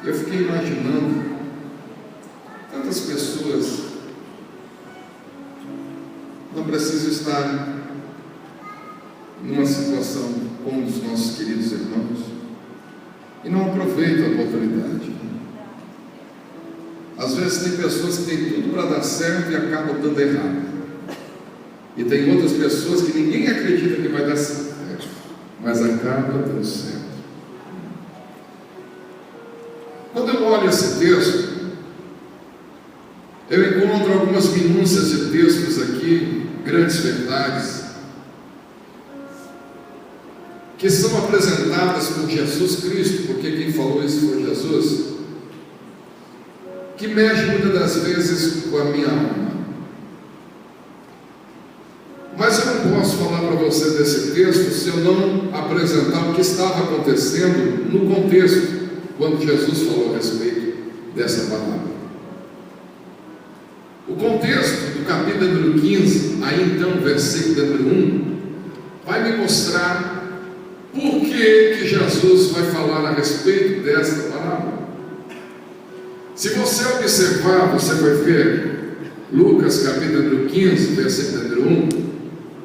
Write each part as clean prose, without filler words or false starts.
Eu fiquei imaginando tantas pessoas não precisam estar numa situação como os nossos queridos irmãos e não aproveitam a oportunidade. Às vezes tem pessoas que têm tudo para dar certo e acabam dando errado, e tem outras pessoas que ninguém acredita que vai dar certo, mas acaba dando certo. Quando eu olho esse texto, eu encontro algumas minúcias de textos aqui, grandes verdades, que são apresentadas por Jesus Cristo, porque quem falou isso foi Jesus, que mexe muitas das vezes com a minha alma. Mas eu não posso falar para você desse texto se eu não apresentar o que estava acontecendo no contexto, quando Jesus falou a respeito dessa palavra. O contexto do capítulo número 15, aí então, versículo número 1, vai me mostrar por que Jesus vai falar a respeito desta palavra. Se você observar, você vai ver Lucas capítulo número 15, versículo número 1,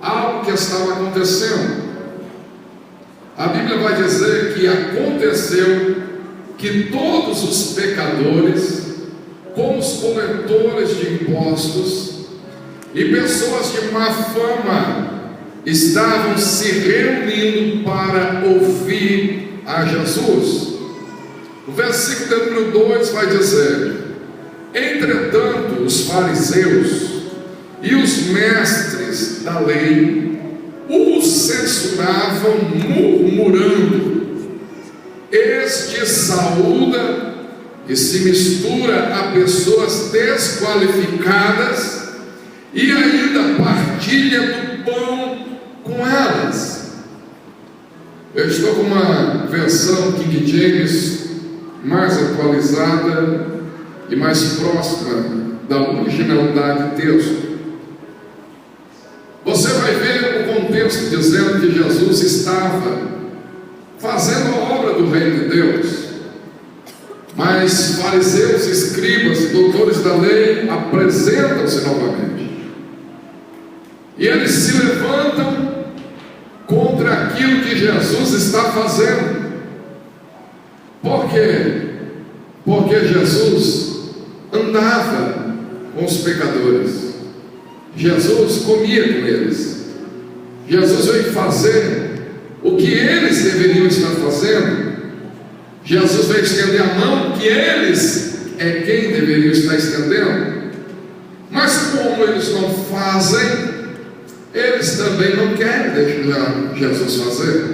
algo que estava acontecendo. A Bíblia vai dizer que aconteceu que todos os pecadores, como os coletores de impostos e pessoas de má fama, estavam se reunindo para ouvir a Jesus. O versículo número 2 vai dizer: entretanto, os fariseus e os mestres da lei os censuravam, murmurando: este saúda e se mistura a pessoas desqualificadas e ainda partilha do pão com elas. Eu estou com uma versão King James mais atualizada e mais próxima da originalidade do texto. Você vai ver o contexto dizendo que Jesus estava fazendo a obra do reino de Deus, mas fariseus, escribas e doutores da lei apresentam-se novamente, e eles se levantam contra aquilo que Jesus está fazendo. Por quê? Porque Jesus andava com os pecadores, Jesus comia com eles, Jesus veio fazer o que eles deveriam estar fazendo. Jesus veio estender a mão que eles é quem deveriam estar estendendo. Mas como eles não fazem, eles também não querem deixar Jesus fazer,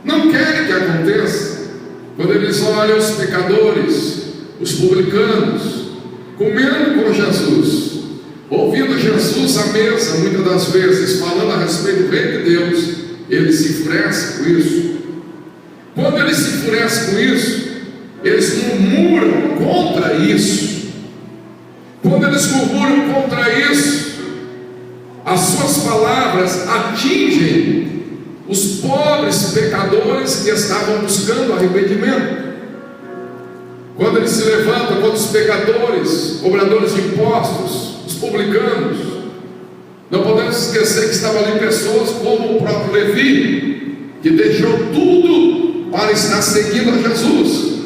não querem que aconteça. Quando eles olham os pecadores, os publicanos, comendo com Jesus, ouvindo Jesus à mesa, muitas das vezes falando a respeito do reino de Deus, eles se enfurecem com isso. Quando eles se enfurecem com isso, eles murmuram contra isso. Quando eles murmuram contra isso, as suas palavras atingem os pobres pecadores que estavam buscando arrependimento. Quando eles se levantam contra os pecadores, cobradores de impostos, os publicanos, não podemos esquecer que estavam ali pessoas como o próprio Levi, que deixou tudo para estar seguindo a Jesus.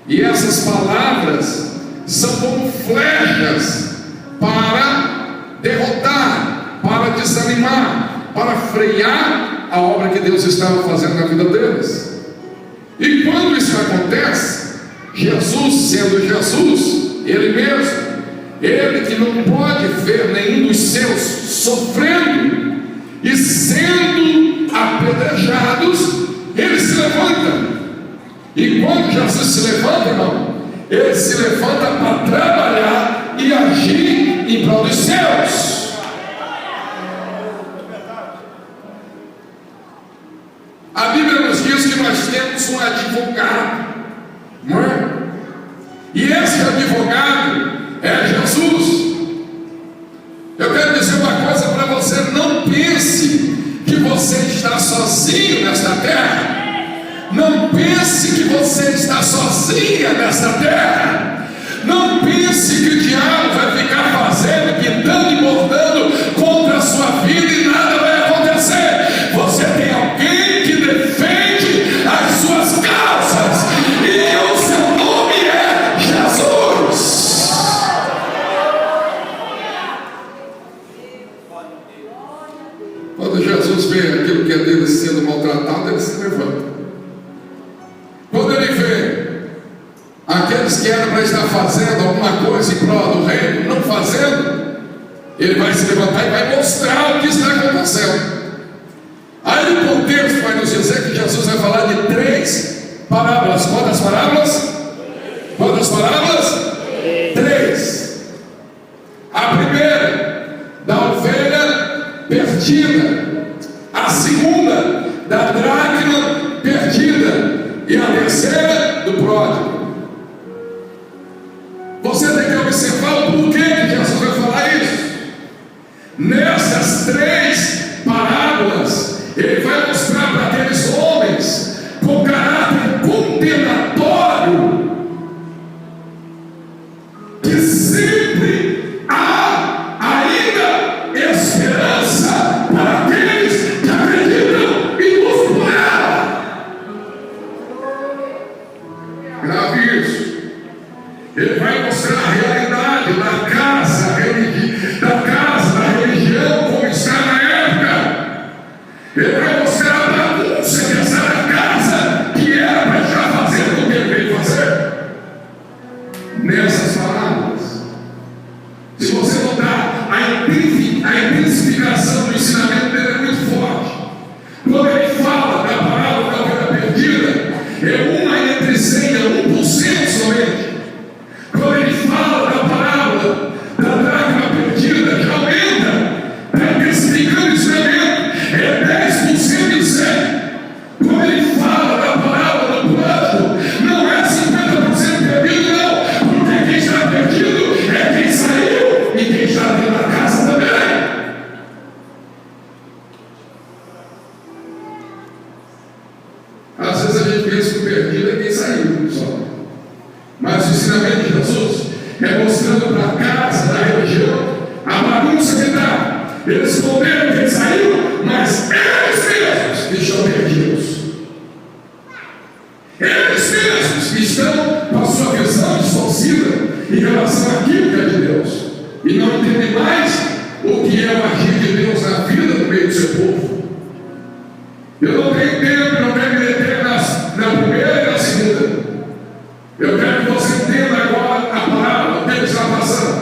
E essas palavras são como flechas para derrotar, para desanimar, para frear a obra que Deus estava fazendo na vida deles. E quando isso acontece, Jesus, sendo Jesus, Ele mesmo, Ele que não pode ver nenhum dos seus sofrendo e sendo apedrejados, Ele se levanta. E quando Jesus se levanta, irmão, Ele se levanta para trabalhar e agir em prol dos céus. A Bíblia nos diz que nós temos um advogado, não é? E esse advogado é Jesus. Eu quero dizer uma coisa para você: não pense que você está sozinho nesta terra. Não pense que você está sozinha nessa terra. Não pense que o diabo vai ficar fazendo, pintando e bordando contra a sua vida e nada vai acontecer. Você tem alguém que defende as suas causas e o seu nome é Jesus. Quando Jesus vê aquilo que é dele sendo maltratado, ele se levanta. Quando ele vê aqueles que eram para estar fazendo alguma coisa em prol do reino, não fazendo, ele vai se levantar e vai mostrar o que está acontecendo. Aí o contexto vai nos dizer que Jesus vai falar de 3 parábolas. Quantas parábolas? Quantas parábolas? 3. A primeira, da ovelha perdida. A segunda, da dracma perdida. E a terceira, do pródigo. Você tem que observar o porquê que Jesus vai falar isso. Nessas 3 parábolas, ele vai mostrar para aqueles homens com caráter condenatório que sempre há ainda esperança para aqueles que acreditam e buscam por ela. Grave isso. Ele vai mostrar a realidade da casa, da religião como está na época. Ele vai mostrar a bagunça dessa casa que era para já fazer o que ele veio fazer. Nessas palavras, se você notar, a intensificação do ensinamento dele é muito forte. Quando ele fala da parábola da ovelha perdida, é uma entre 100 a 1% somente. Quando ele fala da parábola da dracma perdida, que aumenta, especificando isso é 10% de 100. Quando ele fala da parábola do pródigo, não é 50% perdido, não, porque quem está perdido é quem saiu e quem está dentro da casa também. Às vezes a gente pensa que o perdido é quem saiu só. Mas o ensinamento de Jesus é mostrando para a casa da religião a bagunça que está. Eles esconderam quem saiu, mas eles mesmos que estão perdidos. Eles mesmos que estão com a sua visão distorcida em relação àquilo que é de Deus e não entendem mais o que é o agir de Deus na vida do meio do seu povo. Eu não tenho tempo, não quero me deter na primeira e na segunda. Eu quero que você entenda agora a parábola que ele está passando.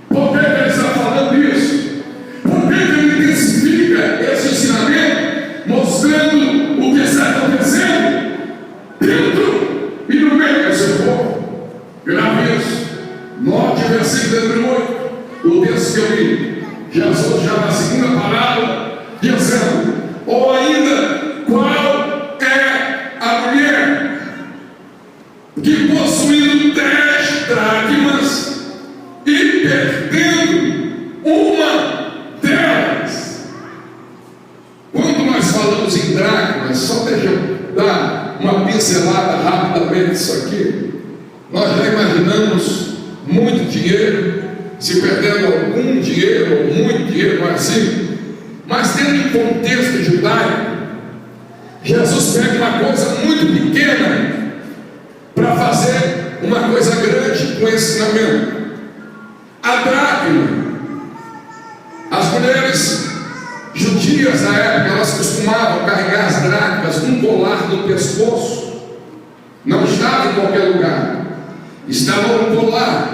Por que ele está falando isso? Por que ele intensifica esse ensinamento, mostrando o que está acontecendo dentro e no meio do seu povo? Grave isso. Note o versículo 8, o texto que eu li. Jesus já na segunda parábola, dizendo: ou ainda, qual é a mulher que possuindo 10 dracmas e perdendo uma delas? Quando nós falamos em dracmas, só deixa eu dar uma pincelada rapidamente disso aqui. Nós já imaginamos muito dinheiro, se perdendo algum dinheiro ou muito dinheiro, não é assim? Mas dentro do contexto judaico, Jesus pega uma coisa muito pequena para fazer uma coisa grande com esse ensinamento. A dracma, as mulheres judias na época, elas costumavam carregar as dracmas num colar no pescoço. Não estava em qualquer lugar, estava no colar.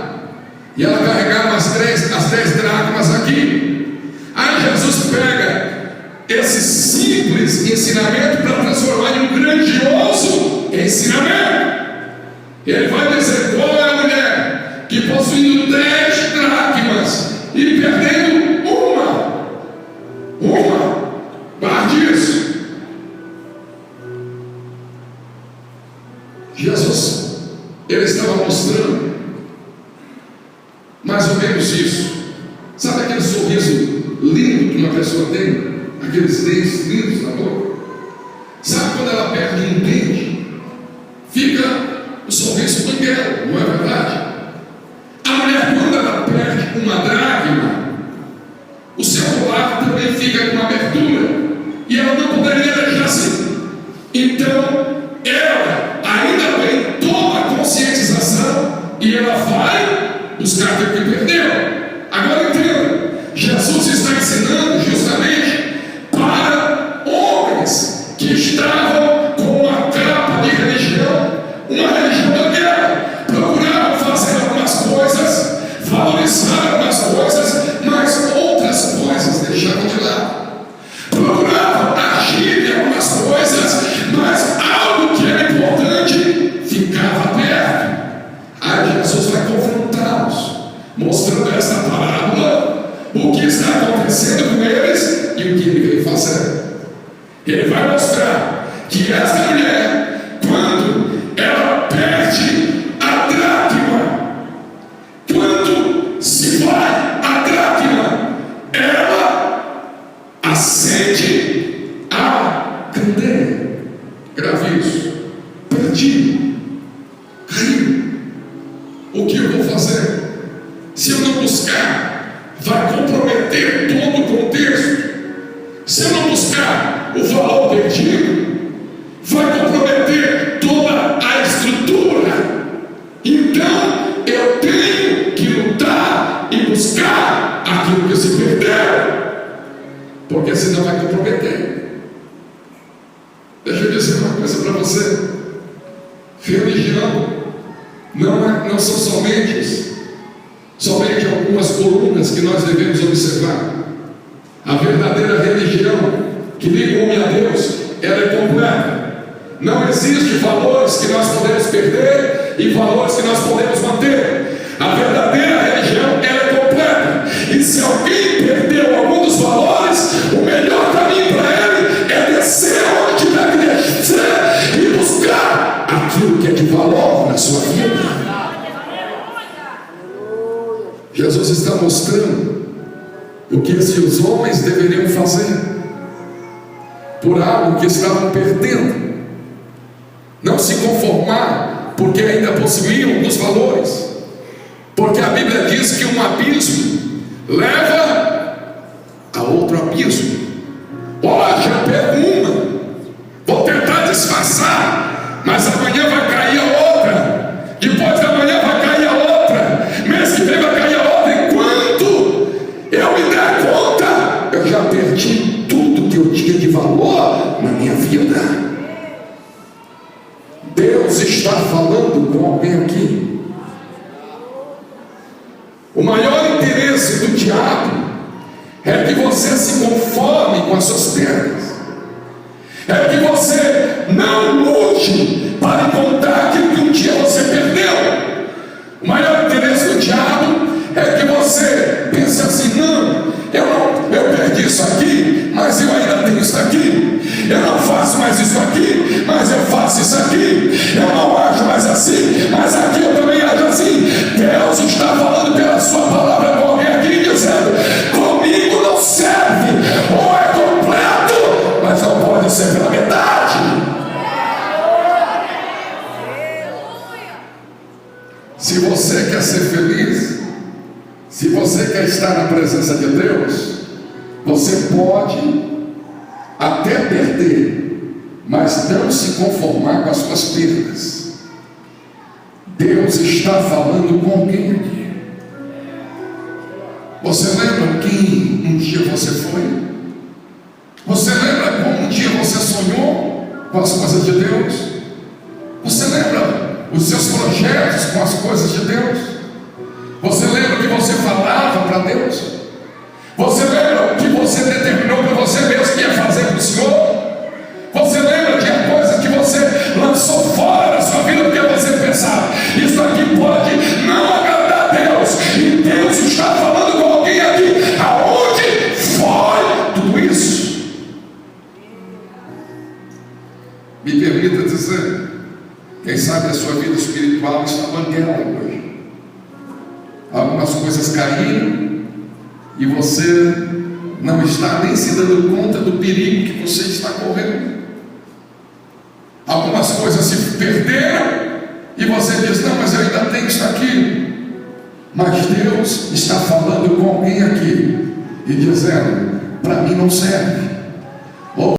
E ela carregava as 10 dracmas aqui. Aí Jesus pega esse simples ensinamento para transformar em um grandioso ensinamento. Ele vai dizer: qual é a mulher que possuindo 10 dracmas e perdendo uma, guarde isso. Jesus, ele estava mostrando mais ou menos isso. Sabe aquele sorriso lindo que uma pessoa tem? Aqueles dentes lindos na boca? Sabe quando ela perde um dente Então, ela ainda tem toda a conscientização e ela vai buscar aquilo que perdeu. Agora entenda, Jesus está ensinando justamente para homens que estavam com uma capa de religião, uma religião da guerra, procuravam fazer algumas coisas, valorizar algumas coisas, mas outras coisas deixavam de lado. Procuravam agir em algumas coisas, mas algo que era importante ficava perto. Aí Jesus vai confrontá-los, mostrando esta parábola, o que está acontecendo com eles e o que ele veio fazer. Ele vai mostrar que esta mulher, quando ela perde a dracma, quando se vai a dracma, ela acende a candeia. Grave isso. Perdi. Caiu. O que eu vou fazer? Se eu não buscar, vai comprometer todo o contexto. Se eu não buscar o valor perdido, vai comprometer toda a estrutura. Então eu tenho que lutar e buscar aquilo que se perdeu, porque senão vai comprometer. Deixa eu dizer uma coisa para você: religião não são somente algumas colunas que nós devemos observar. A verdadeira religião que liga o homem a Deus, ela é completa. Não existe valores que nós podemos perder e valores que nós podemos manter. A verdadeira religião, ela é completa. E se alguém perdeu algum dos valores, o melhor caminho para ele é descer onde tiver que descer e buscar aquilo que é de valor na sua vida. Jesus está mostrando o que esses homens deveriam fazer por algo que estavam perdendo. Não se conformar porque ainda possuíam os valores, porque a Bíblia diz que um abismo leva a outro abismo. Hoje eu pego uma, vou tentar disfarçar, mas amanhã vai cair a outra, depois da manhã vai cair a outra, mês que vem vai cair a outra. Enquanto eu me der conta, eu já perdi tudo que eu tinha de valor na minha vida. Deus está falando com alguém aqui. O maior interesse do diabo é que você se conforme com as suas perdas, é que você não lute para encontrar aquilo que um dia você perdeu. O maior interesse do diabo é que você pense assim: não, eu perdi isso aqui, mas eu ainda tenho isso aqui. Eu não faço mais isso aqui, mas eu faço isso aqui. Eu não ajo mais assim, mas aqui eu também ajo assim. Deus está falando pela sua palavra com alguém aqui, dizendo: comigo não serve, ou é completo, mas não pode ser pela metade. Se você quer ser feliz, se você quer estar na presença de Deus, você pode até perder, mas não se conformar com as suas perdas. Deus está falando com alguém aqui. Você lembra quem um dia você foi? Você lembra como um dia você sonhou com as coisas de Deus? Você lembra os seus projetos com as coisas de Deus? Você lembra o que você falava para Deus? Você lembra o que você determinou para você mesmo que ia fazer para o Senhor? Você lembra de coisas que você lançou fora da sua vida porque você pensava: isso aqui pode não agradar a Deus, e Deus está falando com alguém aqui. Aonde foi tudo isso? Me permita dizer, quem sabe a sua vida espiritual está banguela hoje. Algumas coisas caíram e você não está nem se dando conta do perigo que você está correndo. Algumas coisas se perderam e você diz: não, mas eu ainda tenho isso aqui. Mas Deus está falando com alguém aqui e dizendo: para mim não serve.